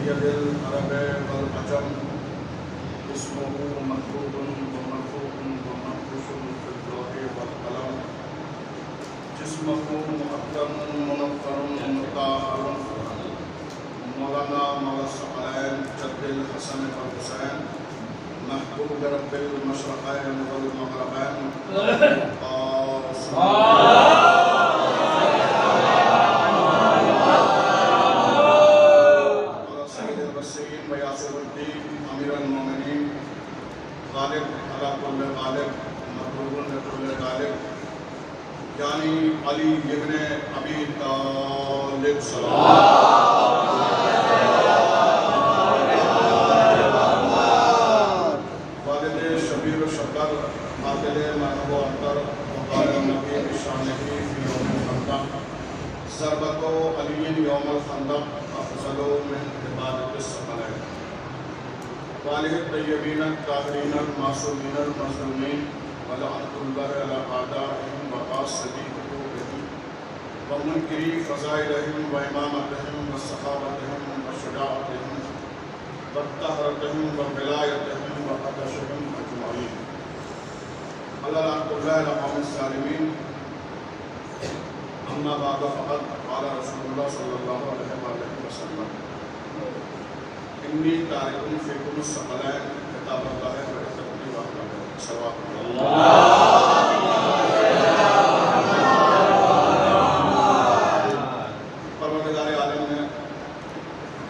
سید العرب والعجم اسمه مکتوب ومرفوع ومنقوش فی اللوح والقلم جسمه معطر منفر مطهر مولانا مولا الثقلین جد الحسن والحسین محبوب رب المشرقین والمغربین غالب علی کل غالب مغلوب لکل غالب یعنی علی ابن ابی طالب صلی اللہ والد شبیر و شکر قاتل محب و عنتر وقال نبی بشانہ فی یوم الخندق ضربت علی یوم الخندق افضل من عبادت الثقلین والہ الطیبین الطاہرین المعصومین المظلومین ولعنۃ اللہ علی اعدائہم وقاصدی حقوقہم ومنکری فضائلہم وامامتہم وصحابتہم وشجاعتہم وطہرتہم وولایتہم وعطشہم اجمعین لعنۃ اللہ علی القوم الظالمین اما بعد فقد قال رسول اللہ صلی اللہ علیہ وآلہ وسلم انی تارک فیکم الثقلین کتاب اللہ وعزتی واحمد صلوات اللہ پروردگار عالم نے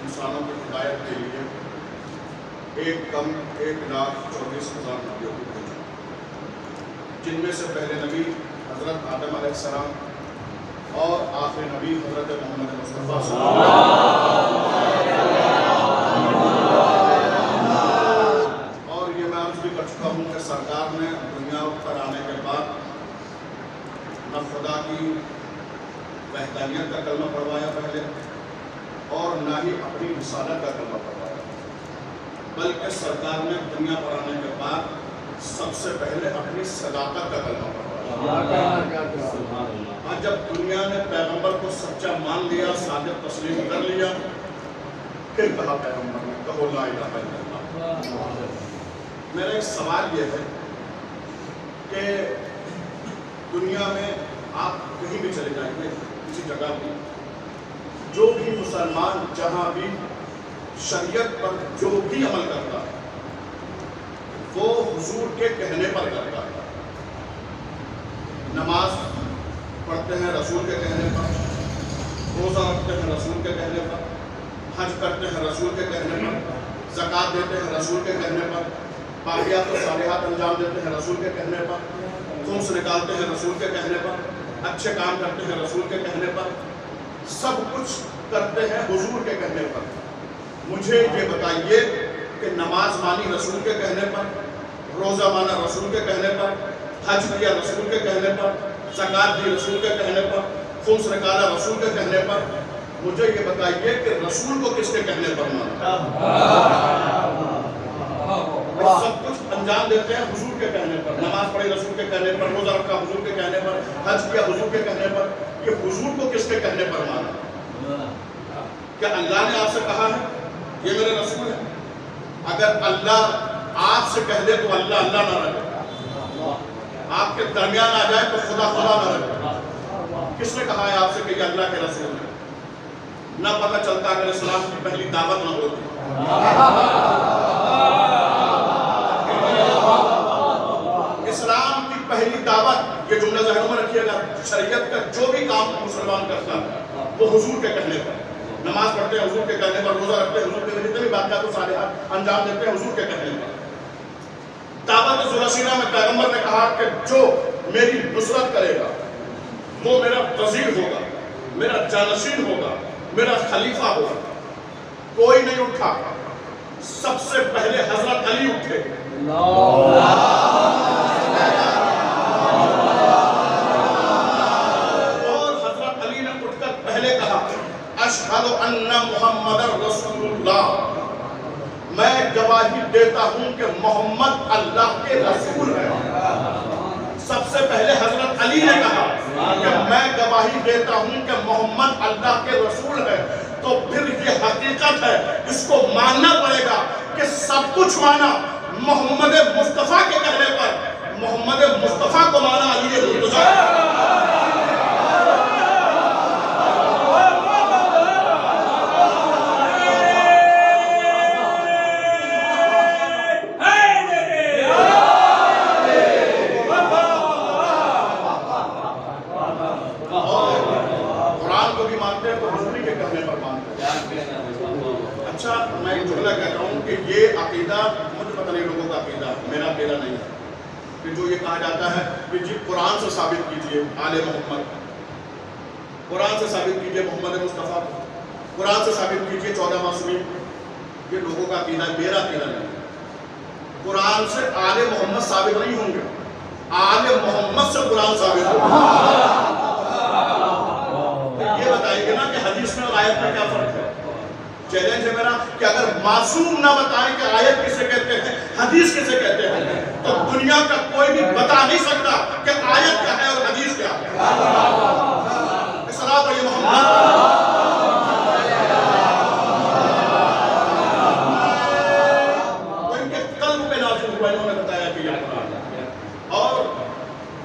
انسانوں کی ہدایت کے لیے 1,24,000 نبیوں کو بھیجا، جن میں سے پہلے نبی حضرت آدم علیہ السلام اور آخری نبی حضرت محمد مصطفیٰ صلی اللہ علیہ وسلم، اور یہ میں عرض بھی کر چکا ہوں کہ سرکار نے دنیا پر آنے کے بعد نہ خدا کی وحدانیت کا کلمہ پڑھوایا پہلے اور نہ ہی اپنی رسالت کا کلمہ پڑھوایا، بلکہ سرکار نے دنیا پر آنے کے بعد سب سے پہلے اپنی صداقت کا کلمہ پڑھوایا۔ جب دنیا نے پیغمبر کو سچا مان لیا، صادق تسلیم کر لیا، پھر کہا پیغمبر نے کہو لا الہ الا اللہ۔ میرا ایک سوال یہ ہے کہ دنیا میں آپ کہیں بھی چلے جائیں گے، کسی جگہ بھی، جو بھی مسلمان جہاں بھی شریعت پر جو بھی عمل کرتا ہے وہ حضور کے کہنے پر کرتا ہے۔ نماز پڑھتے ہیں رسول کے کہنے پر، روزہ رکھتے ہیں رسول کے کہنے پر، حج کرتے ہیں رسول کے کہنے پر، زکوٰۃ دیتے ہیں رسول کے کہنے پر، باقیات و صالحات انجام دیتے ہیں رسول کے کہنے پر، خمس نکالتے ہیں رسول کے کہنے پر، اچھے کام کرتے ہیں رسول کے کہنے پر، سب کچھ کرتے ہیں حضور کے کہنے پر۔ مجھے یہ بتائیے کہ نماز مانی رسول کے کہنے پر، روزہ مانا رسول کے کہنے پر، حج کیا رسول کے کہنے پر، زکوٰۃ دی رسول کے کہنے پر، خمس نکالا رسول کے کہنے پر، مجھے یہ بتائیے کہ رسول کو کس کے کہنے پر مانا؟ سب کچھ انجام دیتے ہیں حضور کے کہنے پر، نماز پڑھی رسول کے کہنے پر، روزہ رکھا حضور کے کہنے پر، حج کیا حضور کے کہنے پر، یہ حضور کو کس کے کہنے پر مانا؟ کیا اللہ نے آپ سے کہا ہے یہ میرے رسول ہے؟ اگر اللہ آپ سے کہہ دے تو اللہ اللہ نہ رہے، آپ کے درمیان آ جائے تو خدا خدا نہ رہے۔ کس نے کہا ہے آپ سے کہ یہ اللہ کے رسول ہے؟ نہ پتہ چلتا اگر اسلام کی پہلی دعوت نہ ہوتی۔ اسلام کی پہلی دعوت، یہ جملہ ذہنوں میں رکھیے گا، شریعت کا جو بھی کام مسلمان کرتا ہے وہ حضور کے کہنے پر، نماز پڑھتے ہیں حضور کے کہنے پر، روزہ رکھتے ہیں حضور کے، جتنے بھی باقیات و صالحات انجام دیتے ہیں حضور کے کہنے پر۔ دعوت ذوالسیرہ میں پیغمبر نے کہا کہ جو میری نصرت کرے گا وہ میرا وزیر ہوگا، میرا جانشین ہوگا، میرا خلیفہ ہوگا۔ کوئی نہیں اٹھا، سب سے پہلے حضرت علی اٹھے۔ اور حضرت علی نے اٹھ کر پہلے کہا اشہد ان محمد رسول اللہ، میں گواہی دیتا ہوں کہ محمد اللہ کے رسول ہے۔ سب سے پہلے حضرت علی نے کہا کہ میں گواہی دیتا ہوں کہ محمد اللہ کے رسول ہے، تو پھر یہ حقیقت ہے، اس کو ماننا پڑے گا کہ سب کچھ مانا محمد مصطفیٰ کے کہنے پر، محمد مصطفیٰ کو مانا علی مرتضیٰ۔ اچھا میں ایک جملہ کہتا ہوں کہ یہ عقیدہ مجھے پتہ نہیں لوگوں کا عقیدہ، میرا عقیدہ نہیں ہے کہ جو یہ کہا جاتا ہے کہ جی قرآن سے ثابت کیجئے آل محمد، قرآن سے ثابت کیجئے محمد مصطفیٰ، قرآن سے ثابت کیجئے 14 معصومین، یہ لوگوں کا عقیدہ ہے، میرا عقیدہ نہیں ہے۔ قرآن سے آل محمد ثابت نہیں ہوں گے، آل محمد سے قرآن ثابت ہوگا۔ یہ بتائیں گے نا کہ حدیث میں اور آیت میں کیا فرق ہے؟ چیلنج ہے میرا کہ اگر معصوم نہ بتائیں کہ آیت کسے کہتے ہیں حدیث کسے کہتے ہیں تو دنیا کا کوئی بھی بتا نہیں سکتا کہ آیت کیا ہے اور حدیث کیا ہے۔ صلاۃ علی محمد۔ وہ ان کے قلب پہ نازل ہوا، انہوں نے بتایا کہ یہ قرآن ہے، اور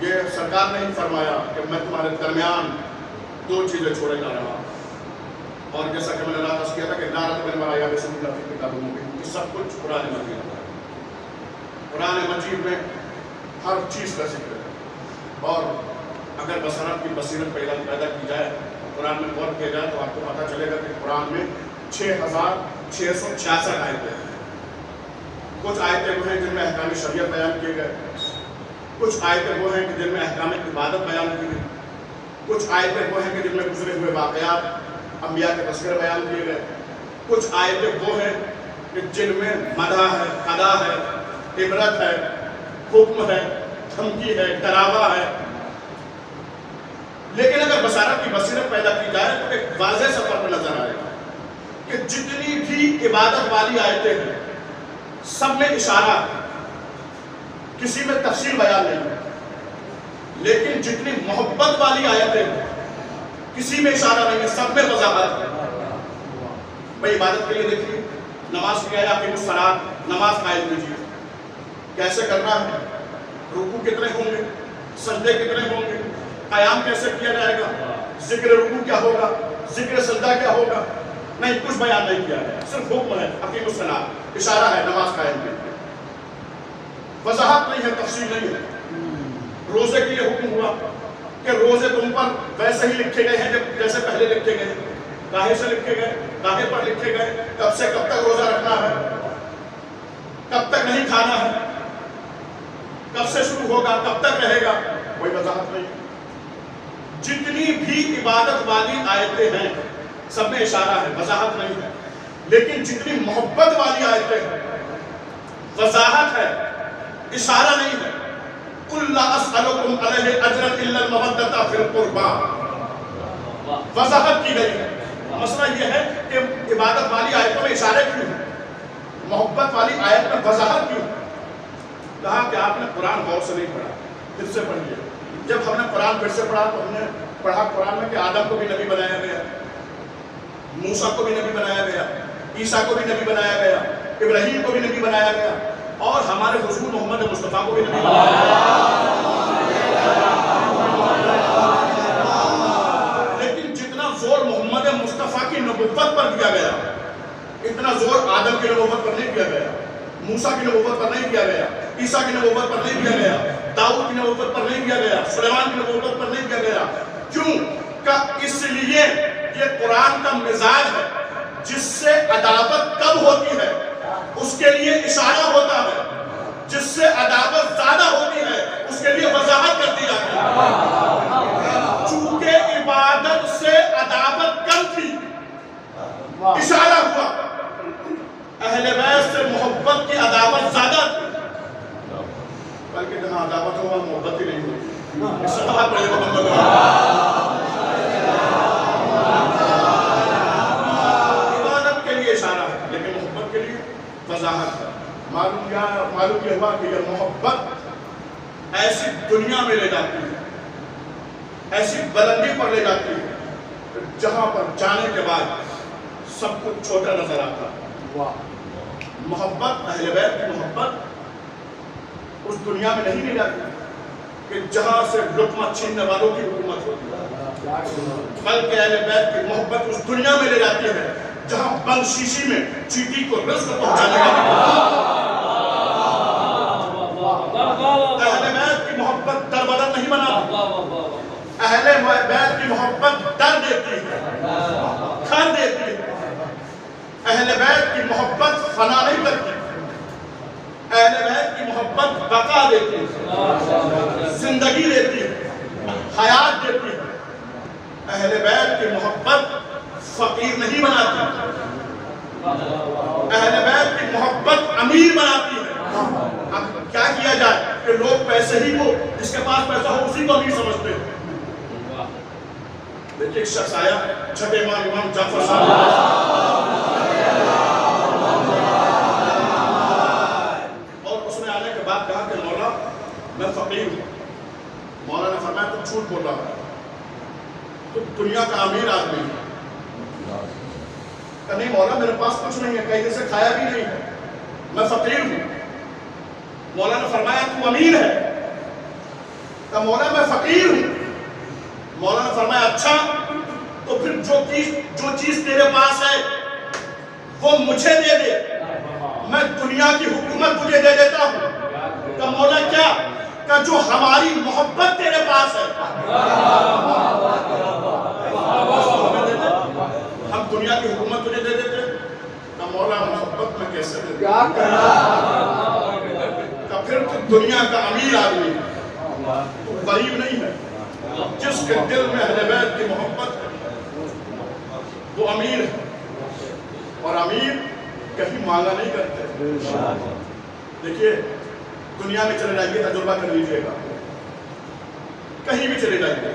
یہ سرکار نے ہی فرمایا کہ میں تمہارے درمیان 2 چیزیں چھوڑے جا رہا ہوں، اور جیسا کہ میں نے رات عرض کیا تھا کہ نارت میں مرایا بے سمی لفظ کتابوں میں یہ سب کچھ قرآن مجید ہے۔ قرآن مجید میں ہر چیز کا ذکر ہے، اور اگر بصارت کی بصیرت پیدا کی جائے، قرآن میں غور کیا جائے تو آپ کو پتہ چلے گا کہ قرآن میں 6666 آیتیں ہیں۔ کچھ آیتیں وہ ہیں جن میں احکام شریعت بیان کیے گئے، کچھ آیتیں وہ ہیں کہ جن میں احکام عبادت بیان کی گئی، کچھ آیتیں وہ ہیں کہ جن میں گزرے ہوئے واقعات انبیاء کے تذکرے بیان کیے گئے، کچھ آیتیں وہ ہیں کہ جن میں مدح ہے، ادا ہے، عبرت ہے، حکم ہے، دھمکی ہے، ڈراوا ہے۔ لیکن اگر بصارت کی بصیرت پیدا کی جائے تو ایک واضح سا فرق نظر آئے گا کہ جتنی بھی عبادت والی آیتیں ہیں سب میں اشارہ ہے، کسی میں تفصیل بیان نہیں ہے، لیکن جتنی محبت والی آیتیں ہیں کسی میں اشارہ نہیں ہے، سب میں وضاحت ہے۔ بھئی عبادت کے لیے دیکھیے، نماز کی آیا کہ الصلاۃ، نماز قائم کیجیے، کیسے کرنا ہے، رکوع کتنے ہوں گے، سجدے کتنے ہوں گے، قیام کیسے کیا جائے گا، ذکر رکوع کیا ہوگا، ذکر سجدہ کیا ہوگا، نہیں کچھ بیان نہیں کیا ہے، صرف حکم ہے اقیموا الصلاۃ، اشارہ ہے نماز قائم کیجیے، وضاحت نہیں ہے، تفصیل نہیں ہے۔ روزے کے لیے حکم ہوا کہ روزے تم پر ویسے ہی لکھے گئے ہیں جیسے پہلے لکھے گئے، کاہے سے لکھے گئے، کاہے پر لکھے گئے، کب سے کب تک روزہ رکھنا ہے، کب تک نہیں کھانا ہے، کب سے شروع ہوگا، کب تک رہے گا، کوئی وضاحت نہیں۔ جتنی بھی عبادت والی آیتیں ہیں سب میں اشارہ ہے، وضاحت نہیں ہے، لیکن جتنی محبت والی آیتیں ہیں وضاحت ہے، اشارہ نہیں ہے۔ قُلْ لَا أَسْأَلُكُمْ عَلَيْهِ أَجْرًا إِلَّا الْمَوَدَّةَ فِي الْقُرْبَى، وضاحت کی گئی ہے۔ مسئلہ یہ ہے کہ عبادت والی آیتوں میں اشارے کیوں ہیں، محبت والی آیت میں وضاحت کیوں؟ کہا کہ آپ نے قرآن غور سے نہیں پڑھا، پھر سے پڑھیے۔ جب ہم نے قرآن پھر سے پڑھا تو ہم نے پڑھا قرآن میں کہ آدم کو بھی نبی بنایا گیا، موسیٰ کو بھی نبی بنایا گیا، عیسیٰ کو بھی نبی بنایا گیا، ابراہیم کو بھی نبی بنایا گیا، اور ہمارے حضور محمد مصطفیٰ کو بھی نبی بنایا گیا۔ لیکن جتنا زور محمد مصطفیٰ کی نبوت پر دیا گیا اتنا زور آدم کی نبوت پر نہیں دیا گیا، موسیٰ کی نبوت پر نہیں دیا گیا، عیسیٰ کی نبوت پر نہیں دیا گیا، داؤد کی نبوت پر نہیں دیا گیا، سلیمان کی نبوت پر نہیں دیا گیا۔ کیوں؟ کہ اس لیے یہ قرآن کا مزاج ہے، جس سے عداوت کم ہوتی ہے اس کے لیے اشارہ ہوتا ہے، جس سے عداوت زیادہ ہوتی ہے اس کے لیے وضاحت کر دی جاتی ہے۔ چونکہ عبادت سے عداوت کم تھی، اشارہ ہوا، اہل بیت سے محبت کی عداوت زیادہ تھی، بلکہ جہاں عداوت ہوا محبت ہی نہیں ہوئی۔ اس سے بات پڑھے محمد عبادت کے لیے اشارہ ہے لیکن محبت کے لیے وضاحت ہے۔ معلوم یہ ہوا کہ یہ محبت ایسی دنیا میں لے جاتی ہے، ایسی بلندی پر لے جاتی ہے جہاں پر جانے کے بعد سب کچھ چھوٹا نظر آتا ہے۔ محبت اہل بیت کی محبت اس دنیا میں نہیں مل جاتی کہ جہاں سے لقمہ چھیننے والوں کی حکومت ہوتی ہے، بلکہ اہل بیت کی محبت اس دنیا میں لے جاتی ہے جہاں بند شیشی میں چیٹی کو رزق پہنچانے والی اہل بیت کی محبت در بدر نہیں بناتی، اہل بیت کی محبت در دیتی ہے، گھر دیتی ہے، اہل بیت کی محبت فنا نہیں کرتی، اہل بیت کی محبت بقا دیتی ہے، زندگی دیتی ہے، حیات دیتی ہے، اہل بیت کی محبت فقیر نہیں بناتی، اہل بیت کی محبت امیر بناتی ہے۔ اب کیا کیا جائے کہ لوگ پیسے ہی کو، جس کے پاس پیسہ ہو اسی کو امیر سمجھتے ہیں۔ دیکھیں ایک شخص آیا چھٹے امام جعفر صاحب، اور اس نے آنے کے بعد کہا کہ مولا میں فقیر ہوں۔ مولا نے فرمایا تم جھوٹ بول رہا ہے، تم دنیا کا امیر آدمی ہے۔ کہ نہیں مولا میرے پاس کچھ نہیں ہے، کہیں جیسے کھایا بھی نہیں ہے، میں فقیر ہوں۔ مولا نے فرمایا تو امیر ہے۔ کہ مولا میں فقیر ہوں۔ مولا نے فرمایا اچھا تو پھر جو چیز تیرے پاس ہے وہ مجھے دے دے، میں دنیا کی حکومت تجھے دے دیتا ہوں۔ کہ مولا کیا؟ کہ جو ہماری محبت تیرے پاس ہے ہم دنیا کی حکومت تجھے دے دیتے۔ کہ مولا محبت میں کیسے دے دے؟ کہ پھر تو دنیا کا امیر آدمی تو غریب نہیں ہے۔ جس کے دل میں اہل بیت کی محبت ہے وہ امیر ہے، اور امیر کہیں مانگا نہیں کرتے۔ دیکھیے دنیا میں چلے جائیے، تجربہ کر لیجئے گا، کہیں بھی چلے جائیے،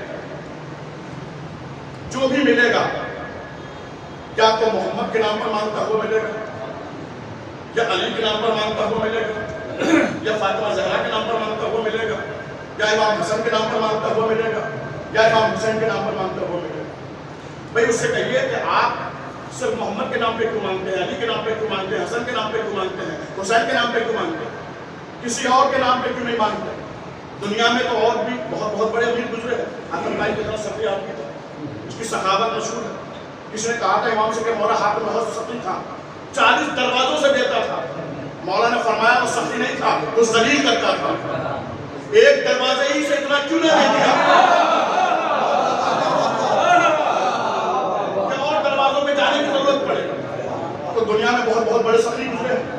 جو بھی ملے گا کیا تو محمد کے نام پر مانگتا ہوا ملے گا، یا علی کے نام پر مانگتا ہوا ملے گا، یا فاطمہ زہرا کے نام پر مانگتا ہوا ملے گا، یا امام حسن کے نام پر مانگتا ہوا ملے گا، یا امام حسین کے نام پر مانگتا ہوا ملے گا۔ بھئی اس سے کہیے کہ آپ صرف محمد کے نام پہ کیوں مانگتے ہیں، علی کے نام پہ کیوں مانگتے ہیں، حسن کے نام پہ کیوں مانگتے ہیں، حسین کے نام پہ کیوں مانگتے ہیں، کسی اور کے نام پہ کیوں نہیں مانگتے؟ دنیا میں تو اور بھی بہت بڑے امیر گزرے ہیں۔ حاتم بھائی کے طرح سفری آدمی تھا، اس کی سخاوت مشہور ہے۔ کسی نے کہا تھا امام سے کہ مولا حاتم بہت سخی تھا، 40 دروازوں سے دیتا تھا۔ مولا نے فرمایا وہ سخی نہیں تھا، وہ ذلیل کرتا تھا۔ ایک دروازے ہی سے اتنا کیوں نہ دے دیا کہ اور دروازوں پہ جانے کی ضرورت پڑے؟ تو دنیا میں بہت بڑے سخی گزرے ہیں۔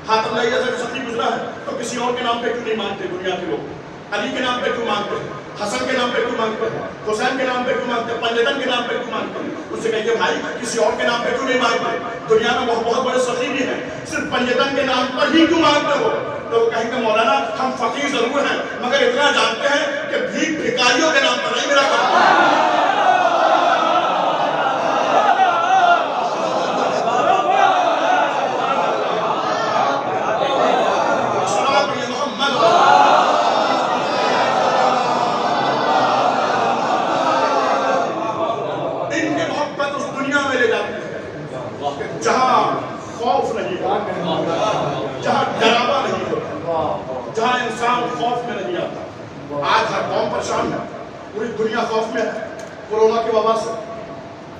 حاتم بھائی جیسے سخی گزرا ہے تو کسی اور کے نام پہ کیوں نہیں مانگتے دنیا کے لوگ؟ علی کے نام پہ کیوں مانگتے ہیں، حسن کے نام پہ کیوں مانگتے ہیں، حسین کے نام پہ کیوں مانگتے ہیں، پنجتن کے نام پہ کیوں مانگتے ہیں؟ اس سے کہیے بھائی کسی اور کے نام پہ کیوں نہیں مانگتے؟ دنیا میں بہت بڑے سخی بھی ہیں، صرف پنجتن کے نام پر ہی کیوں مانگتے ہو؟ تو وہ کہیں گے مولانا ہم فقیر ضرور ہیں مگر اتنا جانتے ہیں کہ بھیک بھکاریوں کے نام پر نہیں میرا کام۔ جہاں خوف نہیں ہوتا، جہاں ڈراوا نہیں ہوتا، جہاں انسان خوف میں نہیں آتا۔ آج ہر قوم پریشان ہے، پوری دنیا خوف میں ہے کورونا کی وبا سے،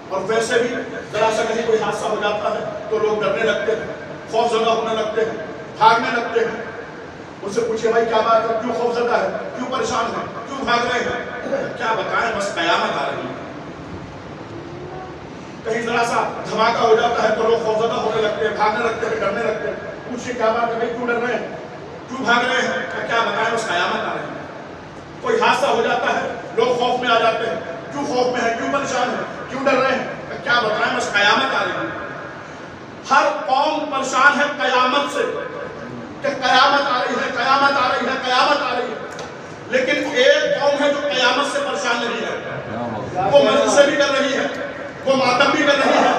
اور ویسے بھی ذرا سا کہیں کوئی حادثہ ہو جاتا ہے تو لوگ ڈرنے لگتے ہیں، خوف زدہ ہونے لگتے ہیں، بھاگنے لگتے ہیں۔ اس سے پوچھے بھائی کیا بات ہے، کیوں خوف زدہ ہے، کیوں پریشان ہے، کیوں بھاگ رہے ہیں؟ کیا بتائیں بس قیامت آ رہی ہے۔ کہیں ذرا سا دھماکہ ہو جاتا ہے تو لوگ خوفزدہ ہونے لگتے ہیں، بھاگنے لگتے ہیں، ڈرنے لگتے ہیں۔ پوچھئے کیا بات ہے بھائی، کیوں ڈر رہے ہیں، کیوں بھاگ رہے ہیں؟ کیا بتائیں بس قیامت آ رہی ہے۔ کوئی حادثہ ہو جاتا ہے لوگ خوف میں آ جاتے ہیں، کیوں خوف میں ہیں، کیوں پریشان ہیں، کیوں ڈر رہے ہیں؟ کیا بتائیں بس قیامت آ رہی ہے۔ ہر قوم پریشان ہے قیامت سے کہ قیامت آ رہی ہے، قیامت آ رہی ہے، قیامت آ رہی ہے۔ لیکن ایک قوم ہے جو قیامت سے پریشان نہیں ہے، وہ مجلسیں بھی کر رہی ہے، وہ ماتم بھی کر رہی ہے،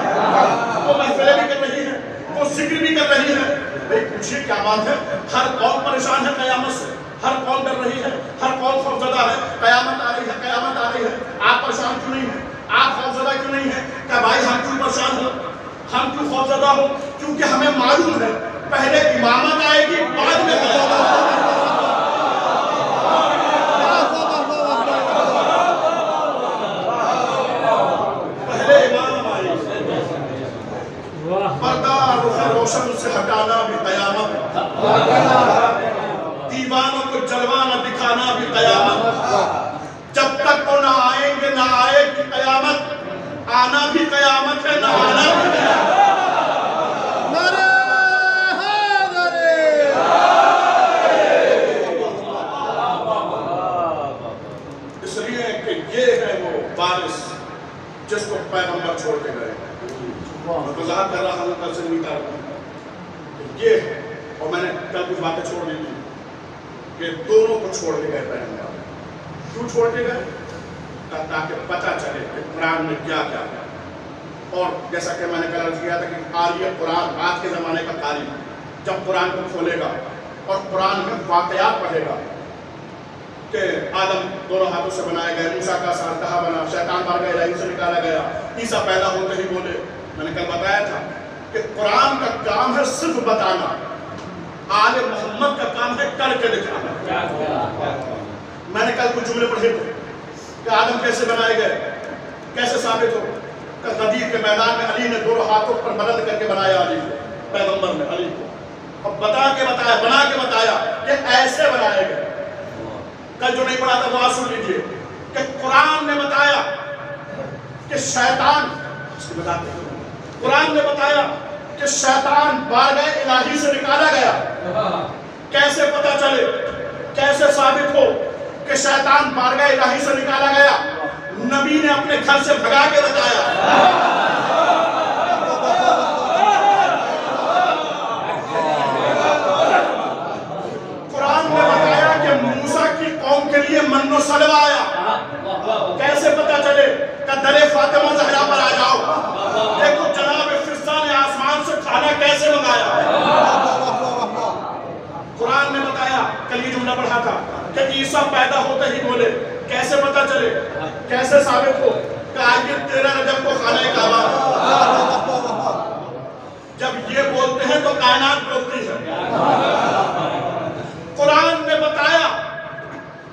وہ محفلیں بھی کر رہی ہے، وہ ذکر بھی کر رہی ہے۔ بھئی پوچھئے کیا بات ہے، ہر قوم پریشان ہے قیامت سے، ہر قوم ڈر رہی ہے، ہر قوم خوفزدہ ہے، قیامت آ رہی ہے، قیامت آ رہی ہے۔ آپ پریشان کیوں نہیں ہیں، آپ خوفزدہ کیوں نہیں ہیں؟ کہ بھائی ہم کیوں پریشان ہوں، ہم کیوں خوفزدہ ہوں، کیوں کیونکہ ہمیں معلوم ہے پہلے امامت آئے گی بعد میں پہلے امام آئے گی. پردہ رخ روشن سے ہٹانا بھی قیامت، دیوانوں کو جلوہ نہ دکھانا بھی قیامت. جب تک وہ نہ آئیں گے نہ آئے گی قیامت. آنا بھی قیامت ہے، نہ آنا بھی قیامت. اس لیے کہ یہ ہے وہ وارث جس کو پیغمبر چھوڑ کے گئے. میں وضاحت کر رہا ہوں، کل سے نہیں کر رہا ہوں. یہ ہے، اور میں نے کل کچھ باتیں چھوڑ دی تھی کہ دونوں کو چھوڑ کے گئے پیغمبر. کیوں چھوڑ کے گئے؟ تاکہ پتہ چلے کہ قرآن میں کیا کیا ہے. اور جیسا کہ میں نے کل عرض کیا تھا کہ قاری قرآن آج کے زمانے کا قاری جب قرآن کو کھولے گا اور قرآن میں واقعات پڑھے گا کہ آدم دونوں ہاتھوں سے بنائے گئے، موسیٰ کا سارتہا بنا، شیطان مار گئے، الہی سے نکالا گیا، عیسیٰ پیدا ہوتے ہی بولے. میں نے کل بتایا تھا کہ قرآن کا کام ہے صرف بتانا، آل محمد کا کام ہے کر کے دکھانا. میں نے کل کچھ جملے پڑھے تھے کہ آدم کیسے بنائے گئے، کیسے ثابت ہو کہ غدیر کے میدان میں علی نے دونوں ہاتھوں پر بلند کر کے بنایا علی کو، پیغمبر نے علی کو، اور بنا کے بتایا کہ ایسے بنائے گئے. کل جو نہیں پڑھا تھا وہ سن لیجئے کہ قرآن نے بتایا کہ شیطان، قرآن نے بتایا کہ شیطان بارگاہ الہی سے نکالا گیا. کیسے پتہ چلے، کیسے ثابت ہو کہ شیطان بارگاہ الہی سے نکالا گیا؟ نبی نے اپنے گھر سے بھگا کے بتایا. قرآن نے بتایا کہ موسیٰ کی قوم کے لیے من و سلوہ آیا. کیسے پتہ چلے کہ در فاطمہ زہرا پر آ جاؤ، دیکھو جناب فرشتہ نے آسمان سے کھانا کیسے منگایا. قرآن نے بتایا، کل یہ جملہ پڑھا تھا کہ عیسیٰ پیدا ہوتے ہی بولے. کیسے پتہ چلے، کیسے ثابت ہو کہ آج 13 رجب کو خانہ کعبہ ہے. جب یہ بولتے ہیں تو کائنات بولتی ہے. قرآن نے بتایا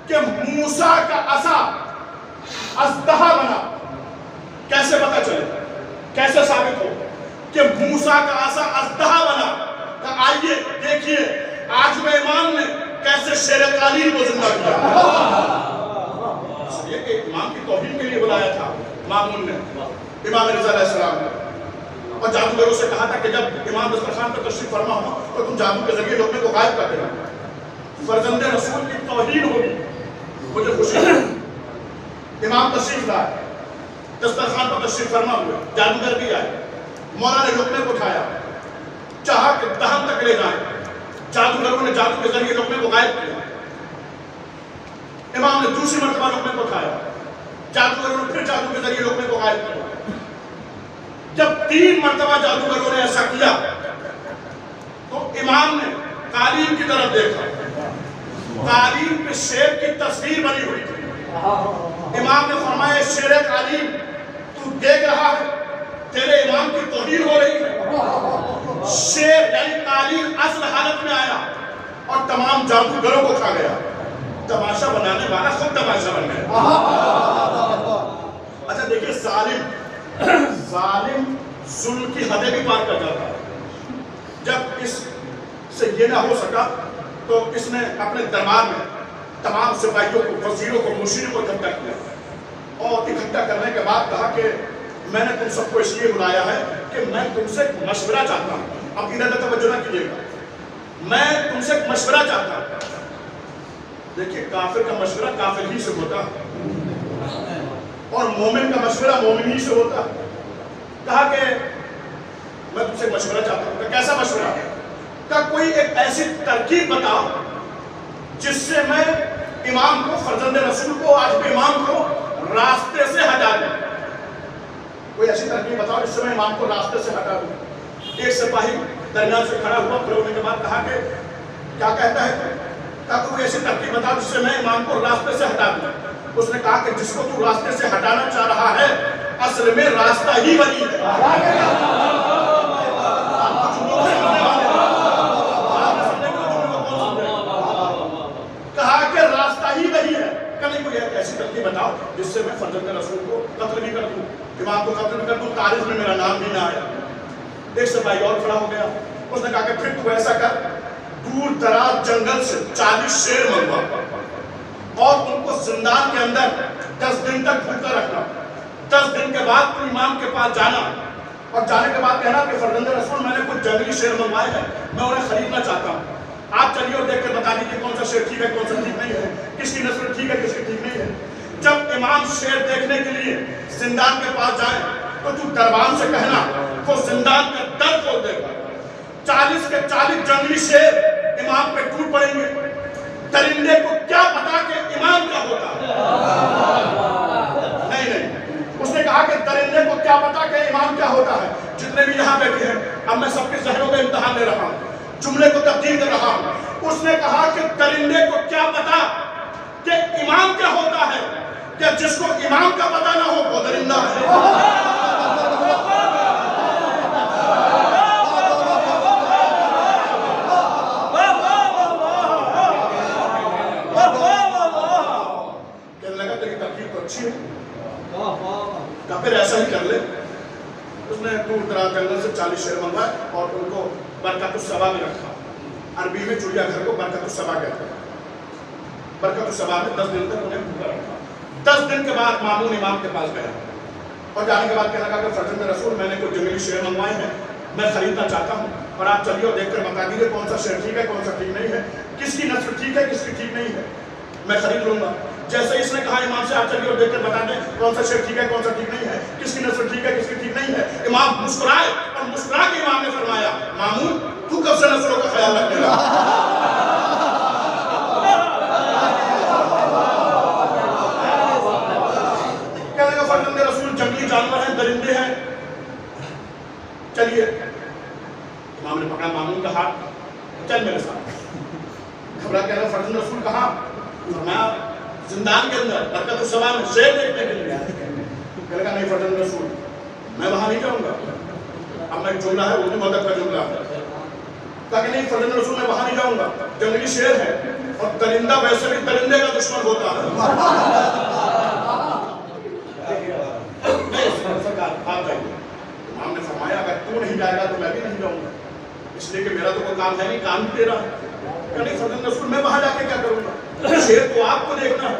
کہ موسیٰ کا عصا اژدہا بنا. کیسے پتہ چلے، کیسے ثابت ہو کہ موسیٰ کا عصا اژدہا بنا؟ کہ آئیے دیکھیے آج میں امام نے کیسے شیر قالین کو زندہ کیا. اس لیے کہ امام کی توہین کے لیے بلایا تھا مامون نے، امام رضا علیہ السلام نے، اور جادوگروں سے کہا تھا کہ جب امام دسترخوان پر تشریف فرما ہو تو تم جادو کے ذریعے لوگوں کو غائب کر دینا. فرزند رسول کی توہین ہوگی، مجھے خوشی ہے. امام تشریف لائے، دسترخوان پر تشریف فرما ہوئے، جادوگر بھی آئے. مولا نے لقمے کو اٹھایا، چاہا کہ دہن تک لے جائیں. جادوگروں نے جادو کے ذریعے لقمے کو غائب کیا. امام نے دوسری مرتبہ لقمے کو اٹھایا، جادوگروں نے پھر جادو کے ذریعے لقمے کو غائب کیا. جب 3 مرتبہ جادوگروں نے ایسا کیا تو امام نے قالین کی طرف دیکھا. قالین پہ شیر کی تصویر بنی ہوئی تھی. امام نے فرمایا شیر قالین تو دیکھ رہا ہے، تیرے امام کی توہین ہو رہی ہے. شیر یعنی قالین اصل حالت میں آیا اور تمام جادوگروں کو کھا گیا. تماشا بنانے والا خود تماشا بن گیا. اچھا دیکھیں، ظالم ظلم کی حدیں بھی پار کر جاتا ہے. جب اس سے یہ نہ ہو سکا تو اس نے اپنے دربار میں تمام سپاہیوں کو، وزیروں کو، مشیروں کو اکٹھا کیا اور اکٹھا کرنے کے بعد کہا کہ میں نے تم سب کو اس لیے بلایا ہے کہ میں تم سے مشورہ چاہتا ہوں. اب ادھر توجہ نہ کیجیے گا، میں تم سے مشورہ چاہتا ہوں. دیکھیے کافر کا مشورہ کافر ہی سے ہوتا ہے اور مومن کا مشورہ مومن ہی سے ہوتا ہے. کہا کہ میں تم سے مشورہ چاہتا ہوں. کہ کیسا مشورہ؟ کہ کوئی ایک ایسی ترکیب بتاؤ جس سے میں امام کو، فرزند رسول کو، آج بھی امام کو راستے سے ہٹا دوں. کوئی ایسی ترکیب بتاؤ جس سے میں امام کو راستے سے ہٹا دوں. ایک سپاہی درمیان سے کھڑا ہوا، کھڑے ہونے کے بعد کہا کہ کیا کہتا ہے؟ کہ کوئی ایسی ترکیب بتاؤ جس سے میں امام کو راستے سے ہٹا دوں. اس نے کہا کہ جس کو تو راستے سے ہٹانا چاہ رہا ہے اصل میں راستہ ہی وہی ہے. میں آیا. ایک سپاہی اور کھڑا ہو گیا. اس نے کہا کہ پھر تو ایسا کر, دور دراز جنگل سے 40 شیر منگوا اور ان کو زندان کے اندر 10 دن تک بھوکا رکھنا. 10 دن کے بعد تو امام کے پاس جانا اور جانے کے بعد کہنا کہ فرزند رسول میں نے کچھ جنگلی شیر منگوائے ہیں, میں انہیں خریدنا چاہتا ہوں. آپ چلیے اور دیکھ کے بتا دیجیے کون سا شیر ٹھیک ہے, کون سا ٹھیک نہیں ہے, کس کی نسل ٹھیک ہے, کس کی ٹھیک نہیں ہے. جب امام شیر دیکھنے کے لیے زندان کے پاس جائیں تو تو دربان سے کہنا وہ زندان کا در کھول دے گا. 40 کے 40 جنگلی شیر امام پہ ٹوٹ پڑیں گے. درندے کو کیا پتا کہ امام کیا ہوتا ہے؟ نہیں, اس نے کہا کہ درندے کو کیا پتا کہ امام کیا ہوتا ہے. جتنے بھی یہاں بیٹھے ہیں اب میں سب کے ذہنوں میں امتحان لے رہا ہوں, جملے کو تبدیل کر رہا ہوں. اس نے کہا کہ درندے کو کیا پتا کہ امام کیا ہوتا ہے, کہ جس کو امام کا پتا نہ ہو وہ درندہ ہے. پھر ایسا ہی کر لے. اس نے دور دراز جنگل سے 40 شیر منگوائے اور ان کو برکت الصبا میں رکھا. عربی میں چڑیا گھر کو برکت الصبا کہتے ہیں. برکت الصبا میں 10 دن تک انہیں بھوکا رکھا. 10 دن کے بعد مامون امام کے پاس گیا اور جانے کے بعد کہنے لگا کہ فرزند رسول میں نے کچھ جنگلی شیر منگوائے ہیں, میں خریدنا چاہتا ہوں اور آپ چلیے اور دیکھ کر بتا دیجیے کون سا شیر ٹھیک ہے, کون سا ٹھیک نہیں ہے, کس کی نسل ٹھیک ہے, کس کی ٹھیک نہیں ہے, میں خرید لوں گا. جیسے اس نے کہا امام سے آپ چلیے اور دیکھ کر بتا دیں کون سا شیر ٹھیک ہے, کون سا ٹھیک نہیں ہے, کس کی نسل ٹھیک ہے, کس کی ٹھیک نہیں ہے. امام مسکرائے اور مسکرا کے امام نے فرمایا مامون تو کب سے نسلوں کا خیال رکھنے لگا؟ کہنے کا فرزند رسول جنگلی جانور ہیں, درندے ہیں, چلیے. امام نے پکڑا مامون کا ہاتھ, چل میرے ساتھ. گھبرا کہہ رہا فرزند رسول کہاں؟ فرمایا زندان کے اندر برکت الصبا میں شیر دیکھنے کے لیے. کہنے کا نہیں فرزند رسول میں وہاں نہیں جاؤں گا. اب میں جملہ ہے اردو مدد کا جملہ ہے. کہا کہ نہیں فرزند رسول میں وہاں نہیں جاؤں گا, جنگلی شیر ہے اور درندہ ویسے بھی درندے کا دشمن ہوتا ہے. آپ جائیے. امام نے فرمایا اگر تو نہیں جائے گا تو میں بھی نہیں جاؤں گا, اس لیے کہ میرا تو کوئی کام ہے نہیں, کام بھی تیرا ہے. کہ نہیں فرزند رسول میں وہاں جا کے کیا کروں گا, شیر تو آپ کو دیکھنا ہے,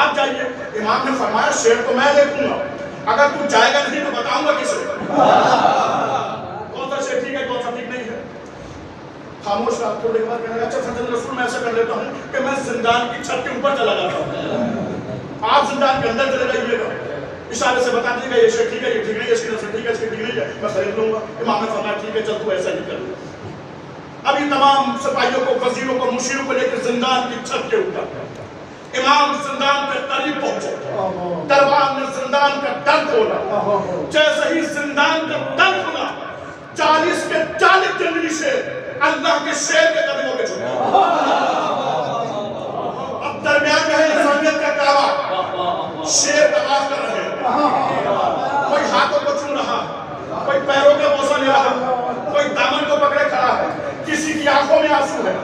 آپ جائیے. امام نے فرمایا شیر تو میں دیکھوں گا, اگر تو جائے گا نہیں تو بتاؤں گا کسے کون سا شیر ٹھیک ہے, کون سا ٹھیک نہیں ہے. خاموش رہا. تھوڑی دیر بعد کہنے لگا اچھا فرزند رسول میں ایسا کر لیتا ہوں کہ میں زندان کی چھت کے اوپر چلا جاتا ہوں, آپ زندان کے اندر چلے جائیے گا, اشارے سے بتا دیجیے گا یہ شیر ٹھیک ہے, یہ ٹھیک نہیں ہے, اس کی نسل ٹھیک ہے, اس کی ٹھیک نہیں ہے, میں خرید لوں گا. امام نے فرمایا ٹھیک ہے چل تو ایسا ہی کر. ابھی تمام سپاہیوں کو, وزیروں کو, مشیروں کو لے کے زندان کی چھت کے اوپر امام زندان کے قریب پہنچے. دربان نے زندان کا در کھولا. جیسے ہی زندان کا در کھولا 40 کے 40 جنگلی شیر اللہ کے شیر کے قدموں پہ چھوڑے. اب درمیان میں ہے انسانیت کا کعبہ, شیر طواف کر رہے ہیں, کوئی ہاتھوں کو چھو رہا, کوئی پیروں کا بوسہ لے رہا, کوئی دامن کو پکڑے کھڑا ہے, کسی کی آنکھوں میں آنسو ہے.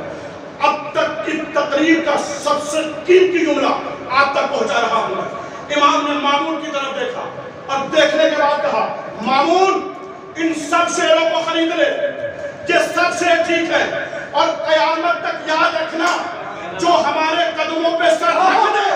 اب تک کی تقریر کا سب سے قیمتی جملہ آپ تک پہنچا رہا ہوں. امام نے مامون کی طرف دیکھا اور دیکھنے کے بعد کہا مامون ان سب شیروں کو خرید لے, یہ سب شیر ٹھیک ہے, اور قیامت تک یاد رکھنا جو ہمارے قدموں پہ سر رکھ دے.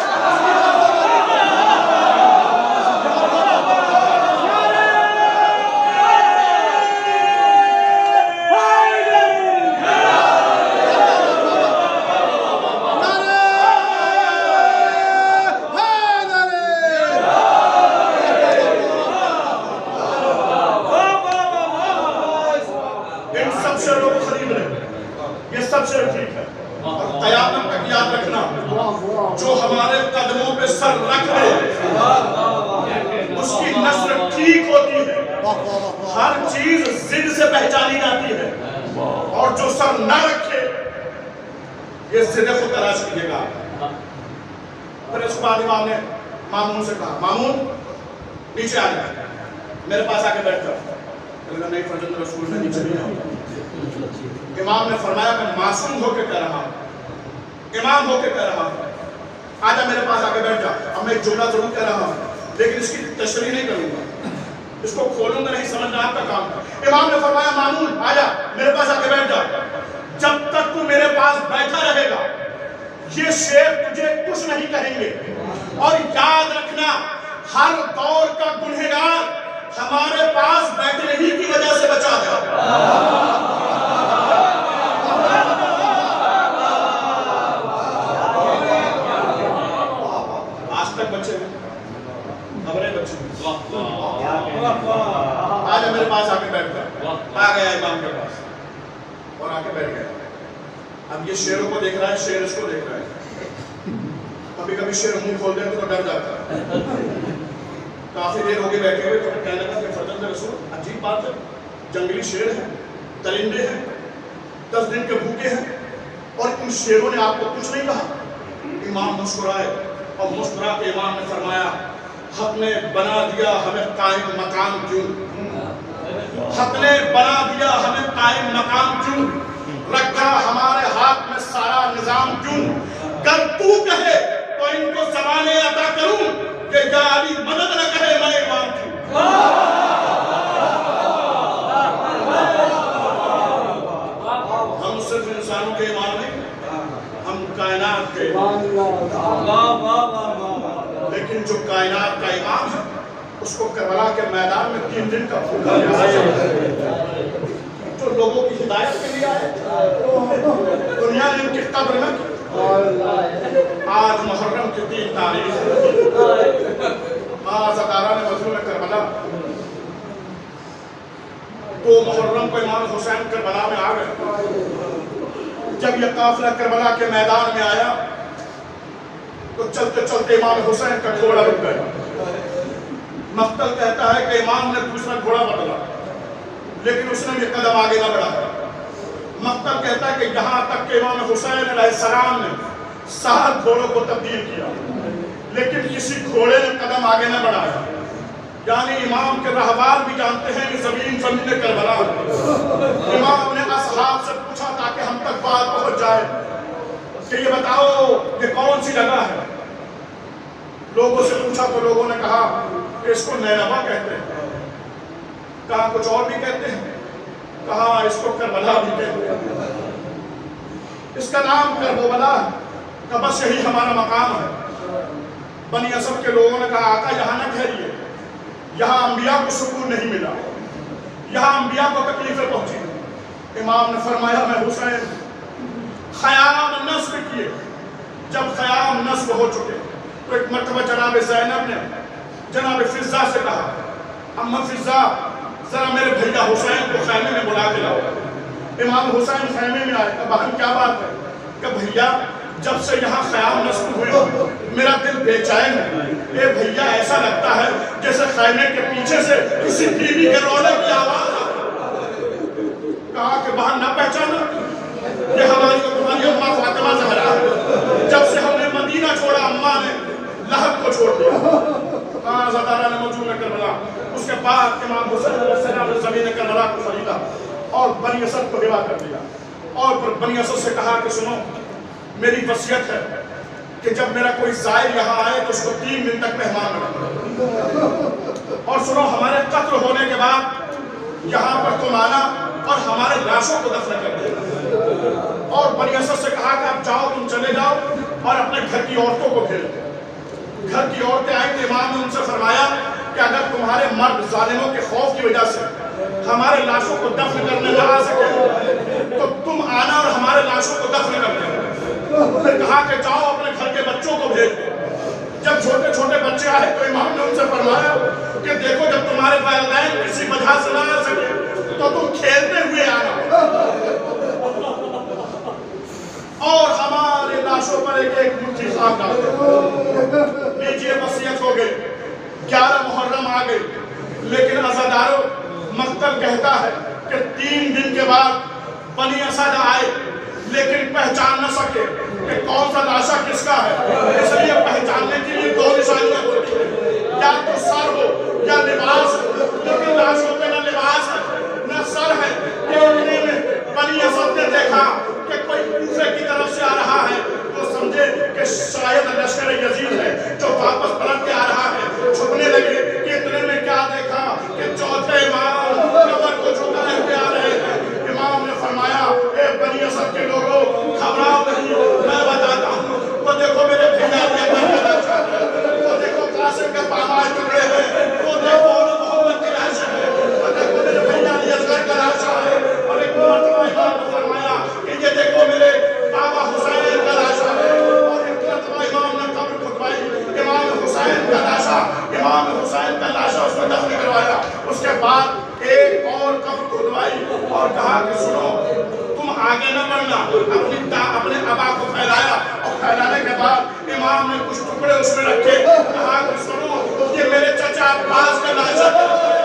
جو ہمارے قدموں پہ سر رکھ دے اس کی نسل ٹھیک ہوتی ہے, ہر چیز ضد سے پہچانی جاتی ہے, اور جو سر نہ رکھے یہ ضد کو تلاش کیے گا. پھر اس کے بعد امام نے مامون سے کہا مامون نیچے آ جائے, میرے پاس آ کے بیٹھ جاؤ. نہیں فرزند رسول میں نیچے نہیں آؤں. امام نے فرمایا کہ معصوم ہو کے کہہ رہا ہوں, امام ہو کے کہہ رہا ہوں, آجا میرے پاس آ کے بیٹھ جا. اب میں ایک جملہ ضرور کہہ رہا ہوں لیکن اس کی تشریح نہیں کروں گا. اس کو کھولوں گا نہیں سمجھنا آپ کا کام ہے۔ امام نے فرمایا مامون آجا میرے پاس آ کے بیٹھ جا، جب تک تو میرے پاس بیٹھا رہے گا یہ شیر تجھے کچھ نہیں کہیں گے، اور یاد رکھنا ہر دور کا گنہگار ہمارے پاس بیٹھنے ہی کی وجہ سے بچا ہے۔ آج تک بچے ہیں، خبریں بچے آج میرے پاس آ کے بیٹھ گیا، آ گیا امام کے پاس اور آ کے بیٹھ گیا۔ اب یہ شیروں کو دیکھ رہا ہے، شیر اس کو دیکھ رہا ہے۔ کبھی کبھی شیر منہ کھول دے تو ڈر جاتا ہے۔ کافی دیر ہو گئے بیٹھے ہوئے تو کہنے لگا کہ فرزند رسول عجیب بات ہے، جنگلی شیر ہیں، درندے ہیں، 10 دن کے بھوکے ہیں، اور ان شیروں نے آپ کو کچھ نہیں کہا۔ امام مسکرائے اور مسکرا کے امام نے فرمایا حق نے بنا دیا ہمیں قائم مقام کیوں، حق نے بنا دیا ہمیں قائم مقام کیوں، رکھا ہمارے ہاتھ میں سارا نظام کیوں، گر تو کہے تو ان کو زمانے عطا کروں، کہ یا علی مدد نہ کہے میں امام کیوں۔ ہم صرف انسانوں کے امام نہیں، ہم کائنات کے امام، لیکن جو کائنات کا امام ہے اس کو کربلا کے میدان میں 3 دن کا بھوکا جو لوگوں کی ہدایت کے لیے آئے، دنیا نے ان کی قدر نہ کی۔ آج محرم کی 3 تاریخ زکارہ نے مظلوم کربلا 2 محرم کو امام حسین کربلا میں آ گئے۔ جب یہ قافلہ کربلا کے میدان میں آیا تو چلتے چلتے امام حسین کا گھوڑا رک گیا۔ مقتل کہتا ہے کہ امام نے دوسرا گھوڑا بدلا لیکن اس نے یہ قدم آگے نہ بڑھایا۔ مقتل کہتا ہے کہ یہاں تک کہ امام حسین علیہ السلام نے 7 گھوڑوں کو تبدیل کیا لیکن کسی گھوڑے نے قدم آگے نہ بڑھایا۔ یعنی امام کے رہبار بھی جانتے ہیں کہ زمین کربلا ہے۔ امام نے اصحاب سے پوچھا تاکہ ہم تک بات پہنچ جائے کہ یہ بتاؤ یہ کون سی جگہ ہے۔ لوگوں سے پوچھا تو لوگوں نے کہا کہ اس کو نینوا کہتے ہیں، کہا کچھ اور بھی کہتے ہیں، کہا اس کو کربلا بھی کہتے ہیں، اس کا نام کربلا ہے، کہ بس یہی ہمارا مقام ہے۔ بنی اسد کے لوگوں نے کہا آقا یہاں نہ ٹھہریے، یہاں انبیاء کو سکون نہیں ملا، یہاں انبیاء کو تکلیفیں پہنچی۔ امام نے فرمایا میں حسین خیام نصب کیے، جب خیام نصب ہو چکے تو ایک مرتبہ جناب زینب نے جناب فضہ سے کہا اما فضہ ذرا میرے بھیا حسین کو خیمے میں بلا کے لاؤ۔ امام حسین خیمے میں آئے، بہن کیا بات ہے؟ کہ بھیا جب سے یہاں خیام نصب ہوئے میرا دل بے چین ہے، اے بھیا ایسا لگتا ہے جیسے خیمے کے پیچھے سے کسی بیوی کے رونے کی آواز آ۔ کہا کہ بہن نہ پہچانا، یہ ہماری اور تمہاری اماں فاطمہ زہرا ہے، جب سے ہم نے مدینہ چھوڑا اماں نے لہب کو چھوڑ دیا۔ اللہ تعالیٰ نے موجود کربلا، اس کے بعد امام حسین علیہ السلام نے زمین کربلا کو خریدا اور بنی اسد کو ہوا کر دیا، اور پھر بنی اسد سے کہا کہ سنو میری وصیت ہے کہ جب میرا کوئی زائر یہاں آئے تو اس کو 3 دن تک مہمان رکھنا، اور سنو ہمارے قتل ہونے کے بعد یہاں پر تم آنا اور ہمارے لاشوں کو دفن کر دینا۔ اور بنی اسد سے کہا کہ اب جاؤ تم چلے جاؤ اور اپنے گھر کی عورتوں کو بھیج دو۔ گھر کی عورتیں آئیں تو امام نے ان سے فرمایا کہ اگر تمہارے مرد ظالموں کے خوف کی وجہ سے ہمارے لاشوں کو دفن کرنے نہ آ سکے تو تم آنا اور ہمارے لاشوں کو دفن کر دینا۔ پھر کہا کہ جاؤ اپنے گھر کے بچوں کو بھیج دو۔ جب چھوٹے چھوٹے بچے آئے تو امام نے ان سے فرمایا کہ دیکھو جب تمہارے والدین کسی وجہ سے نہ آ سکے تو تم کھیلتے ہوئے آنا، اور ہمارے لاشوں پر ایک ایک مٹھی خاک ڈال دو۔ لیجئے وصیت ہو گئی، 11 محرم آ گئی، لیکن عزاداروں مقتل کہتا ہے کہ 3 دن کے بعد بنی اسد آئے لیکن پہچان نہ سکے کہ کون سا لاشا کس کا ہے، اس لیے پہچاننے کے لیے 2 نشانیاں ہوتی ہیں، یا تو سر ہو یا لباس ہو، لیکن لاشوں پہ نہ لباس ہے نہ سر ہے۔ اتنے میں بنی اسد نے دیکھا کہ کوئی کوفے کی طرف سے آ رہا ہے تو سمجھے کہ شاید لشکر یزید ہے جو واپس پلٹ کے آ رہا ہے۔ چھپنے لگے کہ اتنے میں کیا دیکھا کہ اور کہا کہ سنو تم آگے نہ بڑھنا. اپنے ابا کو پھیلایا اور پھیلانے کے بعد امام نے کچھ ٹکڑے اس میں رکھے. کہا کہ سنو یہ میرے چچا عباس کا لاشا ہے.